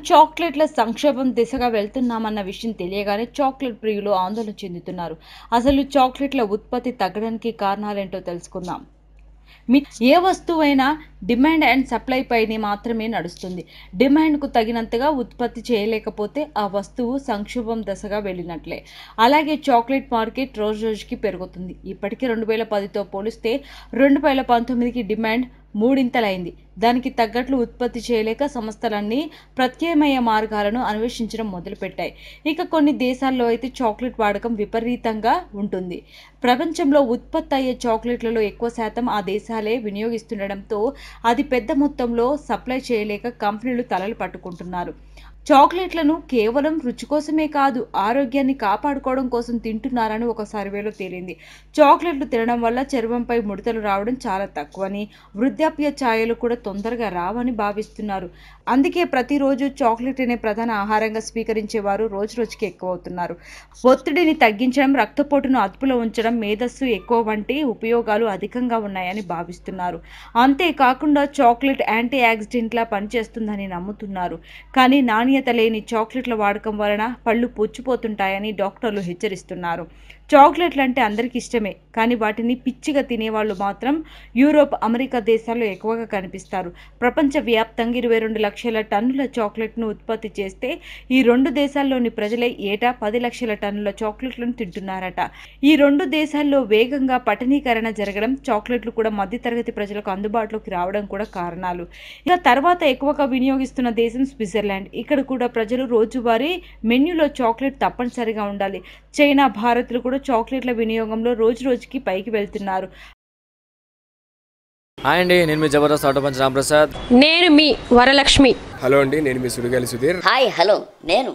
చాక్లెట్ల సంక్షోభం దిశగా వెళ్తున్నామన్న విషయం తెలియగానే చాక్లెట్ ప్రియులు ఆందోళన చెందుతున్నారు. అసలు చాక్లెట్ల ఉత్పత్తి తగ్గడానికి కారణాలేంటో తెలుసుకుందాం. ఏ వస్తువైనా డిమాండ్ అండ్ సప్లై పైనే మాత్రమే నడుస్తుంది. డిమాండ్కు తగినంతగా ఉత్పత్తి చేయలేకపోతే ఆ వస్తువు సంక్షోభం దశగా వెళ్ళినట్లే. అలాగే చాక్లెట్ మార్కెట్ రోజుకి పెరుగుతుంది. ఇప్పటికీ 2010తో పోలిస్తే 2019కి డిమాండ్ మూడింతలైంది. దానికి తగ్గట్లు ఉత్పత్తి చేయలేక సంస్థలన్నీ ప్రత్యామ్నాయ మార్గాలను అన్వేషించడం మొదలుపెట్టాయి. ఇక కొన్ని దేశాల్లో అయితే చాక్లెట్ వాడకం విపరీతంగా ఉంటుంది. ప్రపంచంలో ఉత్పత్తి అయ్యే చాక్లెట్లలో ఎక్కువ శాతం ఆ దేశాలే వినియోగిస్తుండటంతో అది పెద్ద మొత్తంలో సప్లై చేయలేక కంపెనీలు తలలు పట్టుకుంటున్నారు. చాక్లెట్లను కేవలం రుచి కోసమే కాదు, ఆరోగ్యాన్ని కాపాడుకోవడం కోసం తింటున్నారని ఒక సర్వేలో తేలింది. చాక్లెట్లు తినడం వల్ల చర్మంపై ముడతలు రావడం చాలా తక్కువని, వృద్ధాప్య ఛాయలు కూడా తొందరగా రావని భావిస్తున్నారు. అందుకే ప్రతిరోజు చాక్లెట్ అనే ప్రధాన ఆహారంగా స్వీకరించేవారు రోజుకి ఎక్కువ అవుతున్నారు. ఒత్తిడిని తగ్గించడం, రక్తపోటును అదుపులో ఉంచడం, మేధస్సు ఎక్కువ వంటి ఉపయోగాలు అధికంగా ఉన్నాయని భావిస్తున్నారు. అంతేకాకుండా చాక్లెట్ యాంటీ ఆక్సిడెంట్లా పనిచేస్తుందని నమ్ముతున్నారు. కానీ నాణ్యత లేని చాక్లెట్ల వాడకం వలన పళ్ళు పుచ్చిపోతుంటాయని డాక్టర్లు హెచ్చరిస్తున్నారు. చాక్లెట్లు అంటే అందరికీ ఇష్టమే, కానీ వాటిని పిచ్చిగా తినేవాళ్ళు మాత్రం యూరోప్, అమెరికా దేశాల్లో ఎక్కువగా కనిపిస్తారు. ప్రపంచవ్యాప్తంగా 22 లక్షల టన్నుల చాక్లెట్ను ఉత్పత్తి చేస్తే ఈ రెండు దేశాల్లోని ప్రజలే ఏటా 10 లక్షల టన్నుల చాక్లెట్లను తింటున్నారట. ఈ రెండు దేశాల్లో వేగంగా పట్టణీకరణ జరగడం, చాక్లెట్లు కూడా మధ్యతరగతి ప్రజలకు అందుబాటులోకి రావడం కూడా కారణాలు. ఇక తర్వాత ఎక్కువగా వినియోగిస్తున్న దేశం స్విట్జర్లాండ్. ఇక్కడ కూడా ప్రజలు రోజువారీ మెన్యూలో చాక్లెట్ తప్పనిసరిగా ఉండాలి. చైనా, భారత్లు కూడా చాక్లెట్ల వినియోగంలో రోజుకి పైకి వెళ్తున్నారు. హాయ్ అండి, నేను మీ జబర్దస్త్ ఆటోపంచ్ రాంప్రసాద్. నేను మీ వరలక్ష్మి. హలో అండి, నేను మీ సుడిగాలి సుధీర్. హాయ్ హలో, నేను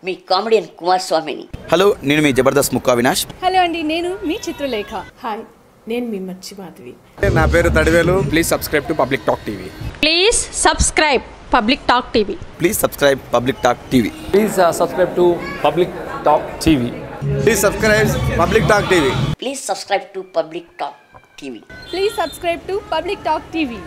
మీ కామెడియన్ కుమార్ స్వామిని. హలో, నేను మీ జబర్దస్త్ ముక్కా వినాష్. హలో అండి, నేను మీ చిత్రలేఖ. హాయ్, నేను మీ మచ్చి మాధవి. నా పేరు Thadivelu. Please subscribe to public talk TV. Please subscribe public talk TV. Please subscribe public talk TV. Please subscribe to public talk TV. Please subscribe public talk TV. Please subscribe to public talk TV. Please subscribe to public talk TV.